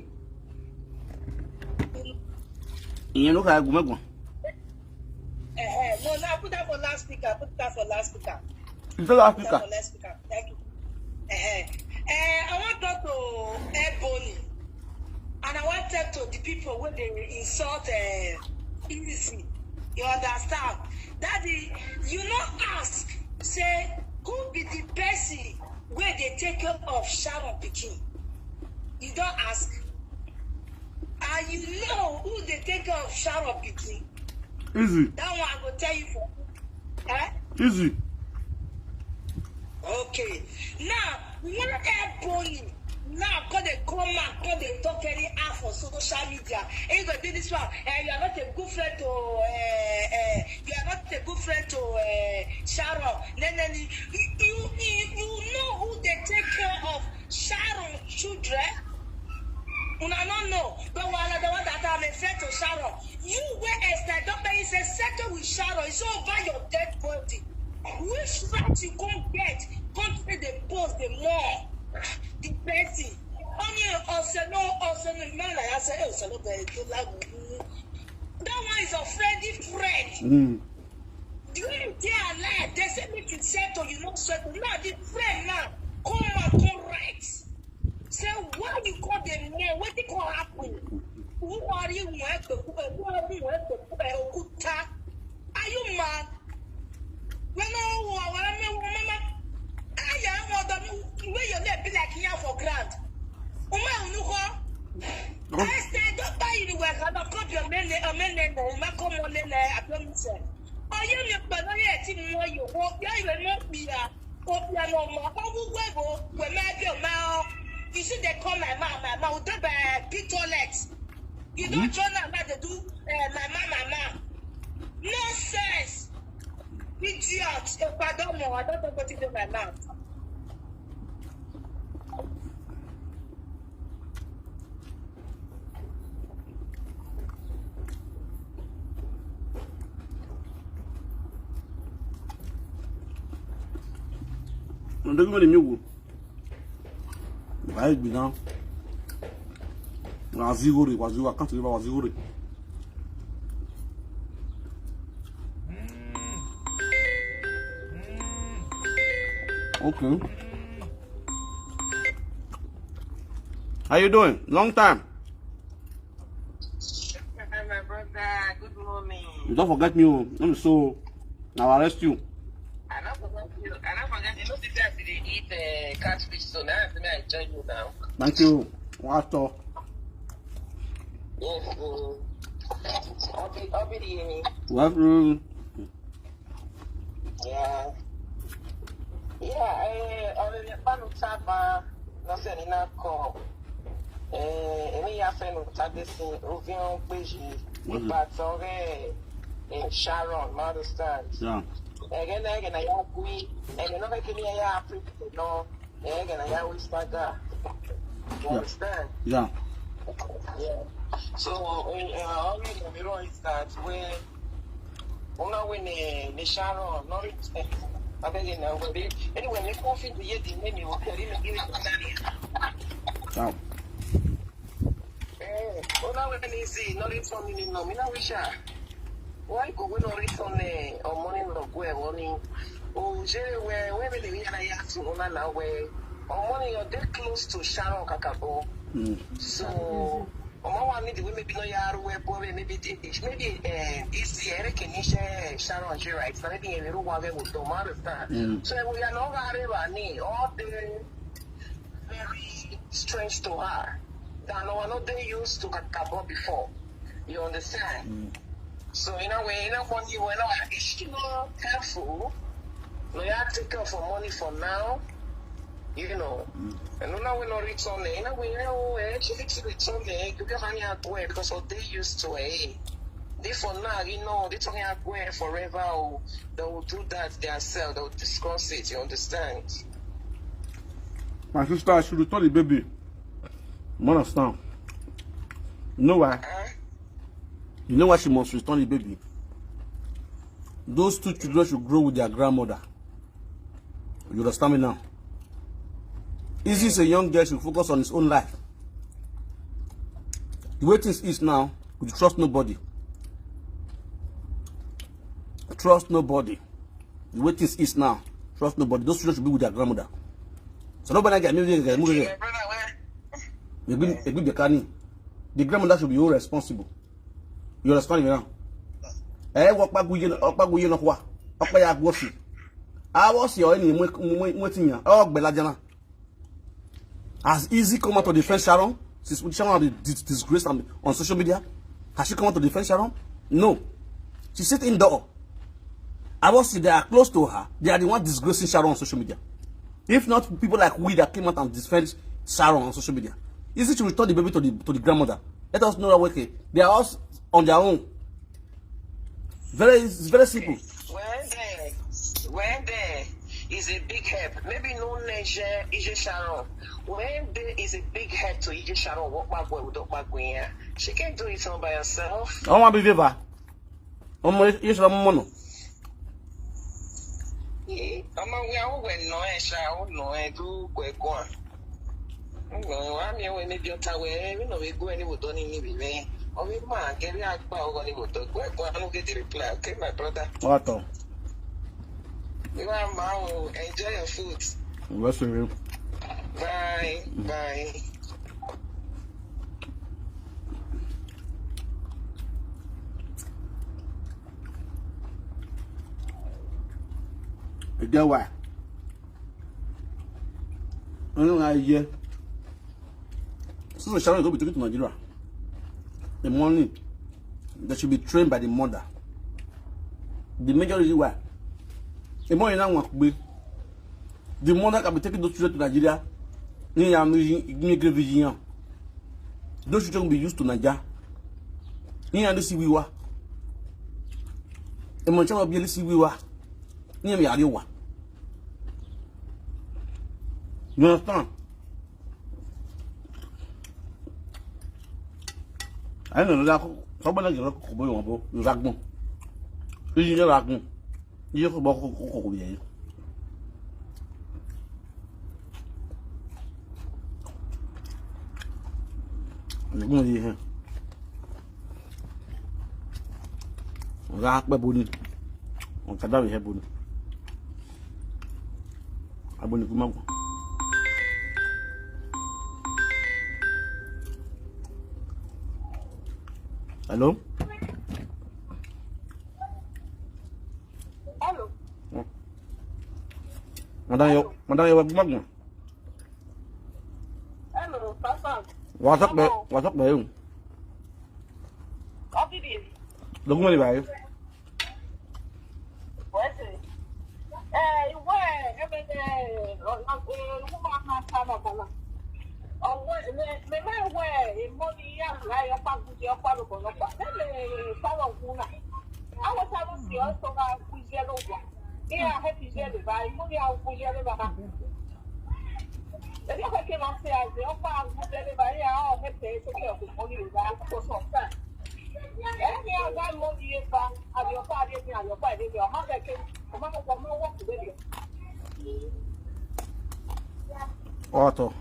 You look like Gumago. No, now put that for last speaker. Put that for last speaker. It's the last speaker. Thank you. I want to talk to Ebony, and I want to talk to the people when they insult Izzy. You understand? Daddy, you not ask, say, who be the person where they take care of Sharon Pikin? You don't ask. And you know who they take care of Sharon Pikin? Easy. That one I will tell you for. Eh? Easy. Okay. Now, when Ebony now because they come out, because they talk any half on social media, and you go do this one, you are not a good friend to Sharon. Then you know who they take care of Sharon children. I don't know, but while the one that I'm a friend to Sharon, you were Esther, doctor is a settle with Sharon, it's over your dead body. Which right you can't get, can't pay the post, the more, the person. Only also no, man, like I said, that one is a friend. Do you dare lie? They say make it settle, you know, settle. Now the friend now, come right. Say, why you call them men? What they call happen? Who are you? Are you mad? When I am where your name be like here for grant. I said, don't buy you work. I'm not copy your men, a man, and my common I promise. Are you not where you walk? You will not be a piano. When I go now. You see, they call my mama with the big toilets. You don't join them like they do my mama. Nonsense. Idiot. If I don't know, I don't know what to do in my mouth. Don't give me the right now. Wazigore, I can't remember Wazigore. Okay. How you doing? Long time. My brother, good morning. You don't forget me, I'm so I'll arrest you. I don't forget you. I don't forget you. Know the guys they eat catfish, so now I join you now. Thank you. What talk? Yes, I'll be the Well, yeah. Yeah, I found out about nothing in that call. Any affair of this Ruvion Beji, but in Sharon, understand? yeah. Again, I have we, and you're not making me Africa, no, again, I always start that. You understand? Yeah. Yeah. So, all we know is that when the Sharon, not I beg you now, anyway, they confident to get the menu, okay, give it to Daniel. Ciao. Now when they see, not from me, no, me now wish I. Why go we not return on morning of where morning? Oh, Jerry, where the I ask you on now where on morning you're dead close to Sharon Kakabo. So, one need maybe no yard where maybe it's Eric and Sharon right? So maybe a little while with tomato. So we are not all the very strange to her. That no one they used to Kakabo before. You understand? So in a way, when you were not careful, no you have to take care for money for now. You know, and now we not reach on the we actually it's on the you get money out where because what they used to they for now, you know, they talking out where forever or they will do that themselves, they will discuss it, you understand? My sister, I should return the baby. You understand? You know why? You know why she must return the baby? Those two children should grow with their grandmother. You understand me now? Izzy is a young girl, should focus on his own life. The way things is now, you trust nobody. Trust nobody. The way things is now, trust nobody. Those children should be with their grandmother. So nobody get me. The grandmother should be irresponsible. You understand me now? Walk back with you no what? I was your enemy waiting here. Oh, Belajana. Has Izzy come out to defend Sharon? Since Sharon had disgraced on social media? Has she come out to defend Sharon? No. She sits indoor. I was they are close to her. They are the one disgracing Sharon on social media. If not people like we that came out and defend Sharon on social media. Izzy to return the baby to the grandmother. Let us know that okay. They are all on their own. It's very simple. When there is a big help, maybe no Niger is Sharon. When there is a big help to Ije Sharon, walk back where we don't back where she can't do it all by herself. I want to be viva. You should have money. We are when no Sharon, no, I do go on. No, I'm here when maybe you're tired, we know we go anywhere, don't need me. Oh, we might get out of the go and get the reply. Okay, my brother. What? You are now enjoy your food. What's the real? Bye. Bye. You know why? I don't know here. So Sharon go be taken to Nigeria. The money that should be trained by the mother. The major reason why. The money now want to be. The mother can be taking those children to Nigeria. Those children will be used to Nigeria. You understand we were. The money will be able to see we were. You understand? I don't know that somebody get a couple of Ragman. You know Ragman. You have about Coco. I'm going to hear Ragman on Kadawi Hebron. I'm going to come out. Hello? Hello. Madam, you magna. Hello, Papa. What's up there? What's up there? Copy this. Look money by you. What is it? Where? Oh, where? Money, I was having the also with yellow one. Yeah, I have to yellow by money out with yellow. The other came up there, the offer would deliver here, I'll have to take care of the money for some time. Any other money back at your party, and your party, your mother came, a mother will not walk with you. Otto.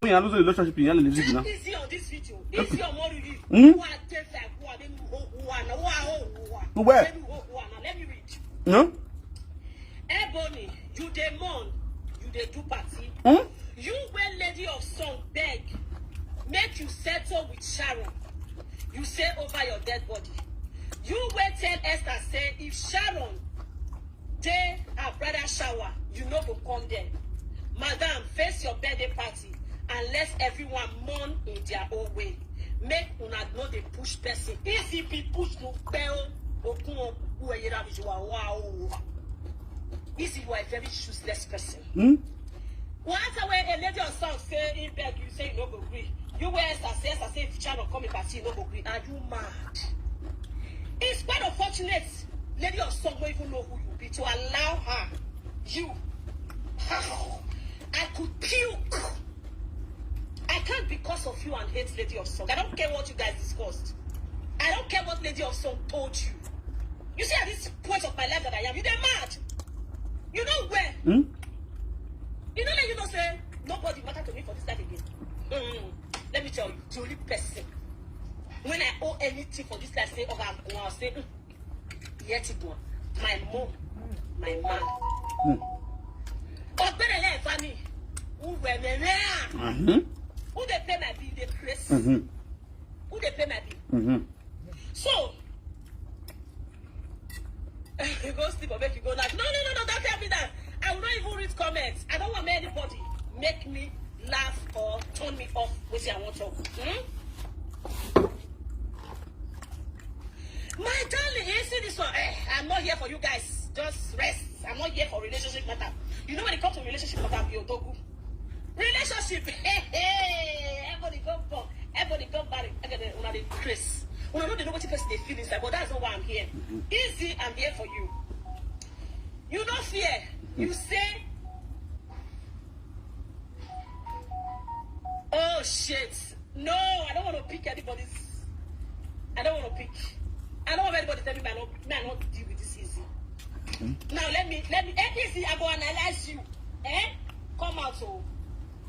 I lose the relationship in Yale. This is on this video. This is Omoruyi. Where? Let me read. No? Ebony, you demon, you dey do party. You were lady of song beg. make you settle with Sharon. You say over your dead body. You wait tell Esther say if Sharon they her brother shower, you know go come there. Madam, face your birthday party and let everyone mourn in their own way. Make una know they push person. Easy be push no bell okun ueyera visual. Wow. Easy, you are a very useless person. Once away a lady or song say in bed, you say you no go agree. You wear Esther say if Sharon come in party, you no go agree. Are you mad? It's quite unfortunate. Lady of song don't even know who you be to allow her. You. I could puke. I can't because of you and hate Lady of Song. I don't care what you guys discussed. I don't care what Lady of Song told you. You see at this point of my life that I am, you get mad. You know where? You know that you don't say nobody matter to me for this life again. Let me tell you, the only person when I owe anything for this life, say, okay, I'm going to say, yet it one. My mom, my man. But better let family who were who they pay my bill, they press. Who they pay my bill. So you go sleep or make you go laugh. No, don't tell me that. I will not even read comments. I don't want anybody make me laugh or turn me off which I want to. My darling, you see this one? I'm not here for you guys. Just rest. I'm not here for relationship matter. You know when it comes to relationship matter, you dogu. Relationship, everybody go marry. Una dey Chris. Una know the nobody person they feel inside, but that's not why I'm here. Easy, I'm here for you. You don't fear. You say, oh shit. No, I don't want to pick anybody's. I don't want to pick. I don't want anybody to tell me I not deal with this easy. Now let me easy, I go analyze you. Come out,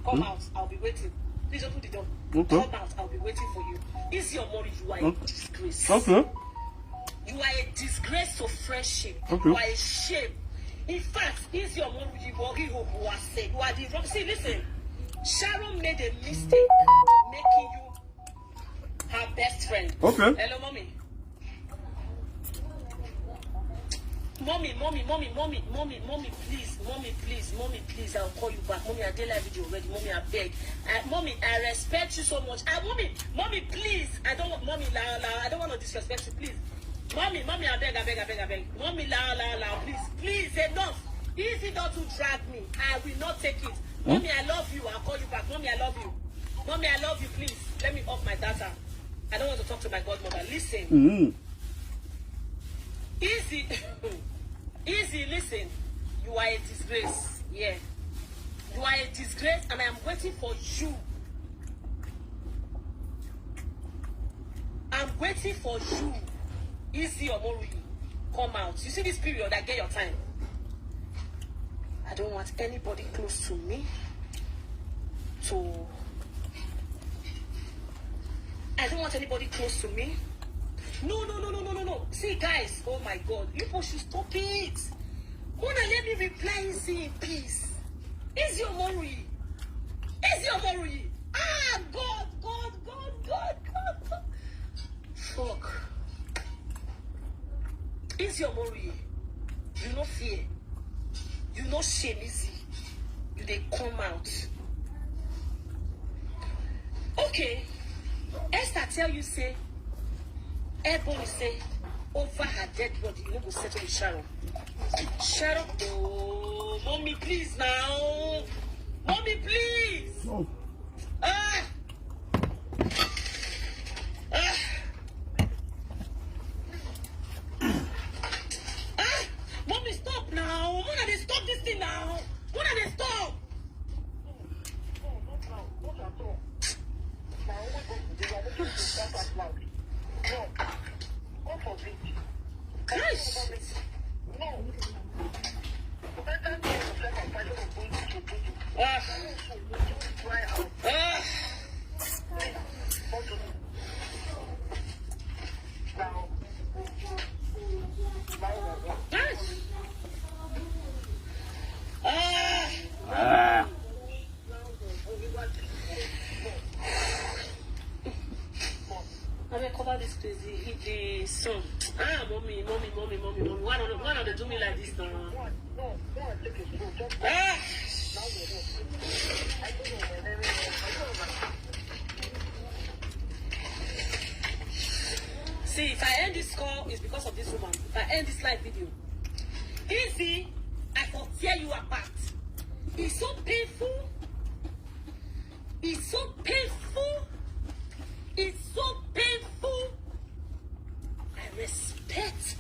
come out. I'll be waiting. Please open the door. Okay. Come out, I'll be waiting for you. Izzy Omoruyi, you are a disgrace. Okay. You are a disgrace to friendship. Okay. You are a shame. In fact, Izzy Omoruyi, you are the wrong. See, listen. Sharon made a mistake making you her best friend. Okay. Hello, mommy. Mommy, please, I'll call you back. Mommy, I did live video already. Mommy, I beg. Mommy, I respect you so much. Mommy, please. I don't want, mommy, I don't want to disrespect you, please. Mommy, I beg. Mommy, please, enough. Easy not to drag me. I will not take it. Mommy, I love you. I'll call you back. Mommy, I love you. Mommy, I love you, please. Let me off my data. I don't want to talk to my godmother. Listen. Easy, listen. You are a disgrace. Yeah. You are a disgrace and I am waiting for you. I'm waiting for you. Izzy Omoruyi. Come out. You see this period, I get your time. I don't want anybody close to me I don't want anybody close to me. No. See, guys, oh my God, you people should stop it. Wanna let me reply Izzy in peace? Izzy Omoruyi. Ah, God. Fuck. Izzy Omoruyi. You no fear. You no shame, Izzy. You they come out. Okay. Esther tell you say. Ebony say over her dead body, you know, go settle with Sharon. Sharon, oh, mommy, please now. Mommy, please. Oh. Mommy, stop now. Mona, they stop this thing now. Mona, they stop. Christ. about this crazy son? Ah, mommy. Why don't they do me like this now? Ah! See, if I end this call, it's because of this woman. If I end this live video, Izzy, I will tear you apart. It's so painful. It's so painful. It's so painful. I respect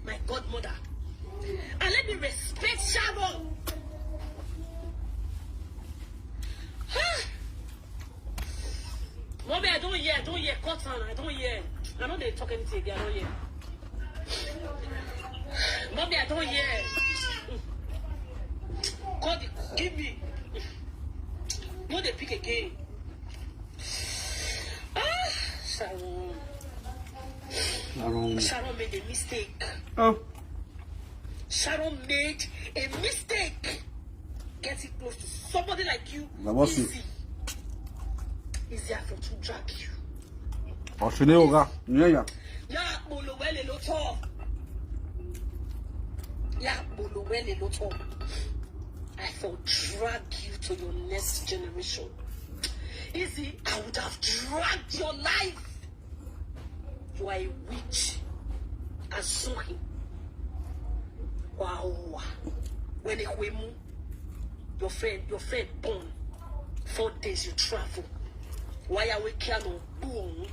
my godmother. And let me respect Sharon. Mommy, I don't hear. Cut on, I don't hear. I know they talk anything again, I don't hear. Mommy, I don't hear. God, give me. No, they pick again. Sharon made a mistake. Oh. Sharon made a mistake. Getting close to somebody like you. Easy. Easier for to drag you. Oshineoga. Yeah. Ya bolowele loto. I will drag you to your next generation. Izzy, I would have dragged your life. You are a witch. Azuhi. Wow. When your friend born. 4 days you travel. Why are we cannot boom?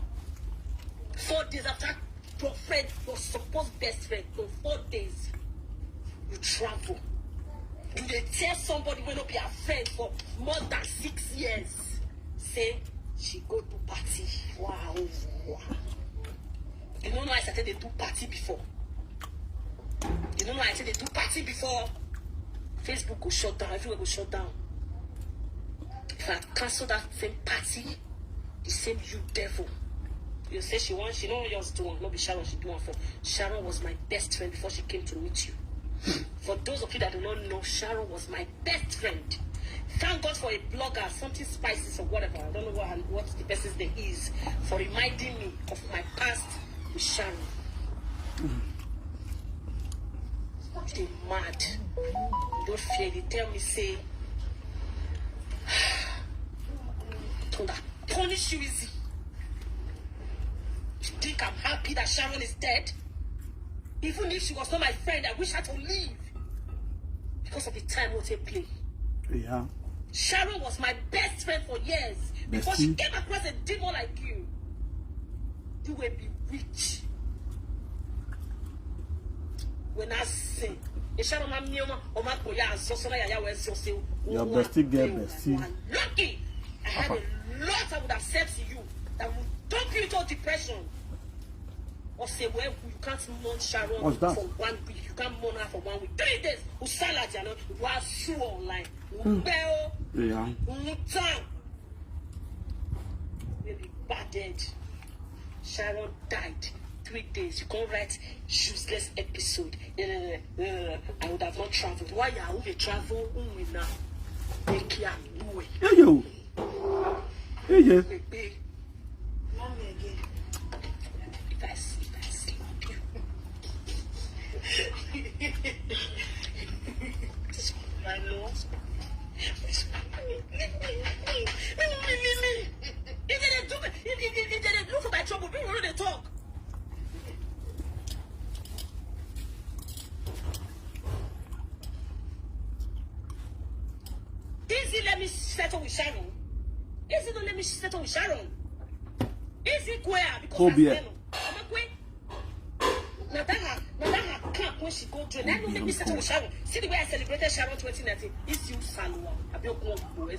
4 days after your friend, your supposed best friend, for 4 days you travel. You dey tell somebody when not be a friend for more than 6 years. Say she go to party. Wow. You don't know I started they do party before. You don't know I said they do party before. Facebook will shut down, everywhere will shut down. If I cancel that same party, the same you devil. You say she know yours do one, not be Sharon, she do one for. Sharon was my best friend before she came to meet you. For those of you that do not know, Sharon was my best friend. Thank God for a blogger, something spicy or whatever. I don't know what the person's name is, for reminding me of my past with Sharon. They mad. Don't fear. They tell me, say, Tonda, punish you easy. You think I'm happy that Sharon is dead? Even if she was not my friend, I wish her to leave. Because of the time we'll take play. Yeah. Sharon was my best friend for years. Before she came across a demon like you. You will be rich. When I sing, your bestie girl, bestie. Lucky, I had a lot I would have said to you that would dump you into depression. Or say, well, you can't mourn Sharon for 1 week. You can't mourn her for 1 week. 3 days, who salad, you know, who are sure online. Yeah. Really bad. Sharon died. 3 days. You can't write useless episode. I would have not traveled. Why you have travel now? Make you do it. Hey yo. Mommy again. If I sleep you. I know. If they look for my trouble, we want to talk. Izzy, let me settle with Sharon. Izzy, don't let me settle with Sharon. Izzy, queer because I'm a queer. Now that can't when she go through. Let me settle with Sharon. See the way I celebrated Sharon 2019. It's you, Salwa. I be going to go.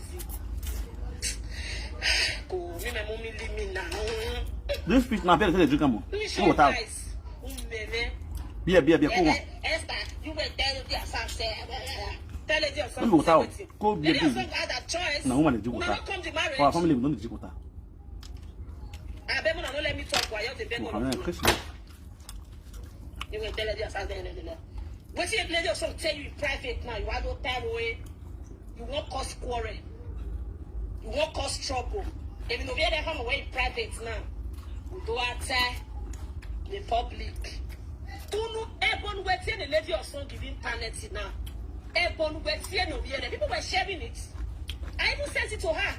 Go. Me, my mommy leave me now. This fish now better drink more. What out? Beer. Come on. Esther, you were there. Tell lady or something. Go beer. No woman is drink water. For our family, we don't drink water. I bet not let me talk while you're the bed. You will tell lady or something. What if lady or something tell you in private now? You are no time away. You won't cause quarrel. You won't cause trouble. If you know where they come away in private now. Do I the public? Do no Ebony waiting the lady or song giving internet now. Ebony waiting no here. People were sharing it. I even sent it to her.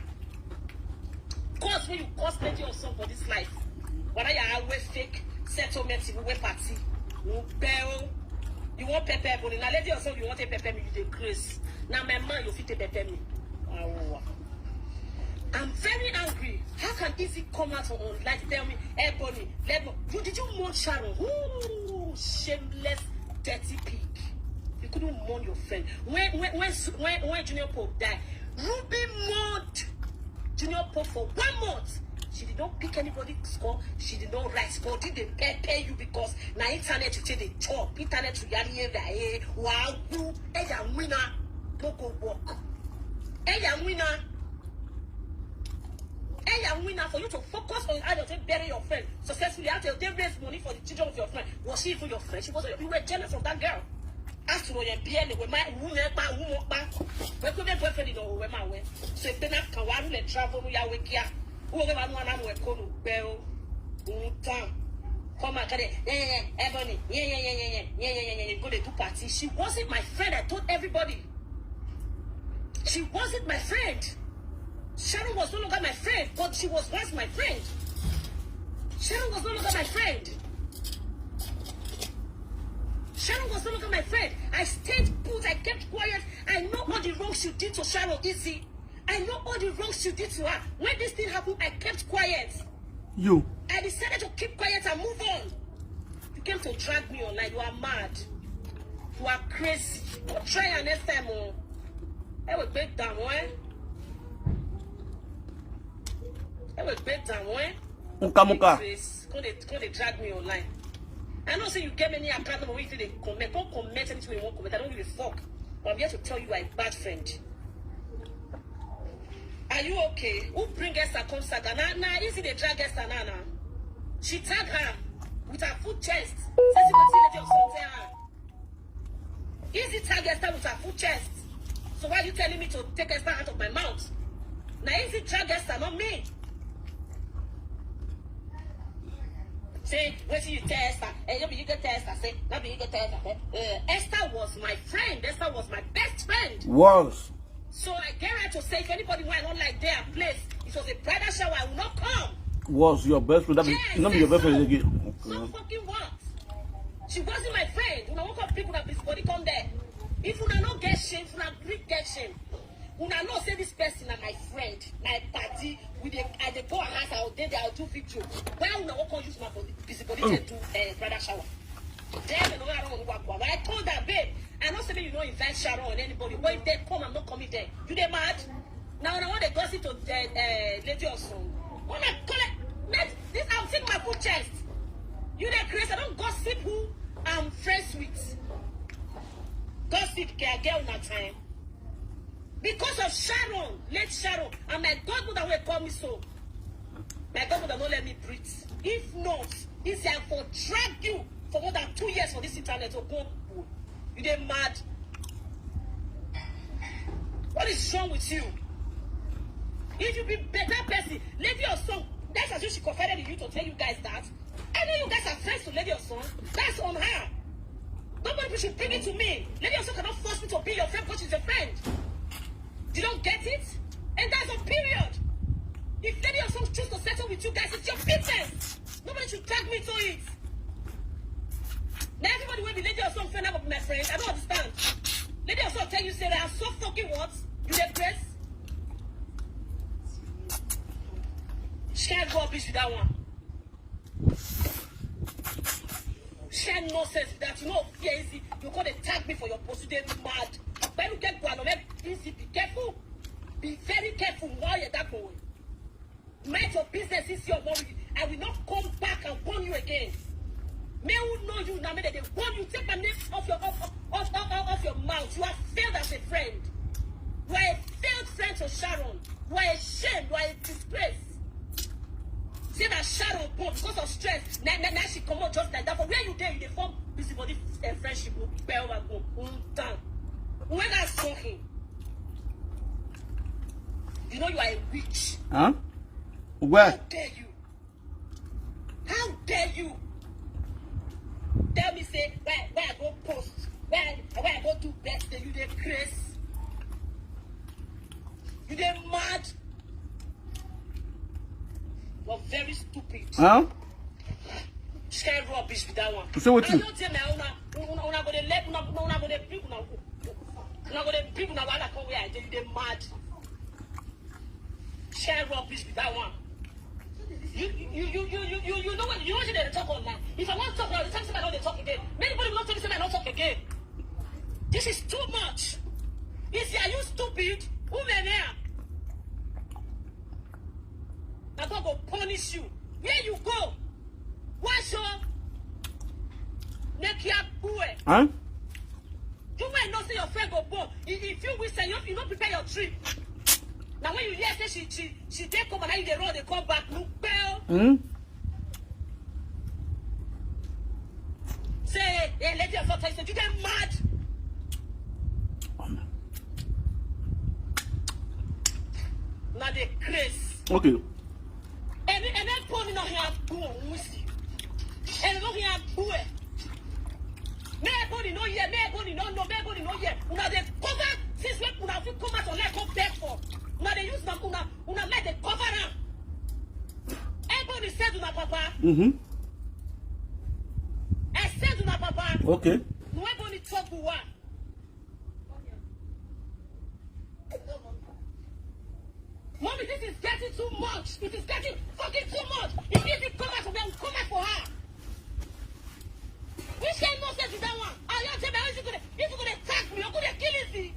Cause when you cost lady or song for this life, whether you always fake settlement, you will party, you want pepper Ebony. Now lady or song you want a pepper me, you decrease. Now my man you fit a pepper me. Oh. I'm very angry. How can Izzy come out on like tell me, Ebony, did you mourn Sharon? Ooh, shameless, dirty pig. You couldn't mourn your friend. When Junior Pope died, Ruby mourned Junior Pope for 1 month. She did not pick anybody's score. She did not write score. Did they pay you because now internet you take the chop. Internet to yari wow you a winner. Don't go work. A winner. A winner for you to focus on how to bury your friend successfully. How to raise money for the children of your friend. Was she even your friend? She was. You were jealous of that girl. As to your BN, with my boyfriend in our way. So if they not can one let travel, we are with ya. Whoever one am will call bell. Come on, Ebony. Yeah. Go to do party. She wasn't my friend. I told everybody. She wasn't my friend. Sharon was no longer my friend, but she was once my friend. Sharon was no longer my friend. Sharon was no longer my friend. I stayed put. I kept quiet. I know all the wrongs you did to Sharon Izzy. I know all the wrongs you did to her. When this thing happened, I kept quiet. I decided to keep quiet and move on. You came to drag me online. You are mad. You are crazy. Don't try and next time. I will break down, I will break down, Muka. Come they drag me online. I don't say you get many account number where they comment. Don't comment anything you want comment. I don't give a fuck. But I'm here to tell you I'm a bad friend. Are you okay? Who bring Esther concert? Now, Izzy they drag Esther now. She tagged her with her full chest. Says you want to let her. Izzy tag Esther with her full chest. So why are you telling me to take Esther out of my mouth? Now Izzy drag Esther, not me. Say, where you tell Esther? You get Esther. Say, not you get Esther. Esther was my friend. Esther was my best friend. Was. So I get her to say, if anybody went on like their place, it was a bridal shower, I will not come. Was your best friend? Yes, Not your best friend again. Okay. So fucking what? She wasn't my friend. When I woke up, people that this body come there. If you don't get shame, if you don't get shame, when I know say this person is my friend, my party, I go a house, I'll do video. Why would I walk use my body, busybody to do bridal shower? I told her, babe, I know say you don't invite Sharon or anybody, but if they come, I'm not coming there. You they mad? Now I want to gossip to lady or son. When I collect this, I'm seeing my full chest. You they crazy? I don't gossip who I'm friends with. Gossip can get on that time. Because of Sharon, late Sharon, and my godmother will call me so. My godmother don't let me breathe. If not, it's like for drag you for more than 2 years for this internet. You they mad? What is wrong with you? If you be better person, lady or son, that's as if she confided in you to tell you guys that. I know you guys are friends to lady or son. That's on her. Nobody should bring it to me. Lady or son cannot force me to be your friend because she's a friend. You don't get it? And that's a period. If lady or son choose to settle with you guys, it's your business. Nobody should drag me to it. Now everybody will be lady or son friend up with my friend. I don't understand. Lady or son tell you say they are so fucking what? You the press? She can't go up with that one. She had no sense that you know easy. You gonna tag me for your post. You mad. When you get one, easy. Be careful. Be very careful while you're that going. Mind your business is your money. I will not come back and warn you again. Men who know you now, they warn you. Take my name off your mouth. You have failed as a friend. You are a failed friend to Sharon. You are a shame. You are a disgrace. Say that Sharon broke because of stress. Now she come out just like that. But where you there, you form busybody friendship. When I saw him, you know you are a witch. Huh? Where? How dare you? dare you? Tell me, say, where I go post, where I go do birthday, you dey crazy. You dey mad. You're very stupid. Huh? Share rubbish with that one. So what you? I don't tell me, una go dey let, una go dey bring, una go dey bring, una wanna come where I dey, you dey mad. Share rubbish with that one. You know what? You know they talk online. If I want to talk now, the time somebody don't talk again. Many people will not tell me somebody don't talk again. This is too much. Izzy, are you stupid? Who man here? I'm going to punish you. Where you go? What's your neck here? Huh? You might not say your friend go born. If you wish and you don't prepare your trip. Now when you hear say she take come and now you dey run, they come back. Look bell. Say, hey, lady of sometimes you get mad. Now they crazy. Okay. And then pony no here go wusi. And no here go. Everybody know here, everybody no know, everybody know here. Now they cover since when una fit come out on let come back for. Now they use them una let the cover am. Everybody said to my papa. I said to my papa. Okay. No everybody talk to what? Mommy, this is getting too much. It is getting fucking too much. If you come out for them, come out for her. Which kind of nonsense is that one? I don't tell me if you're gonna attack me, you're gonna kill Izzy.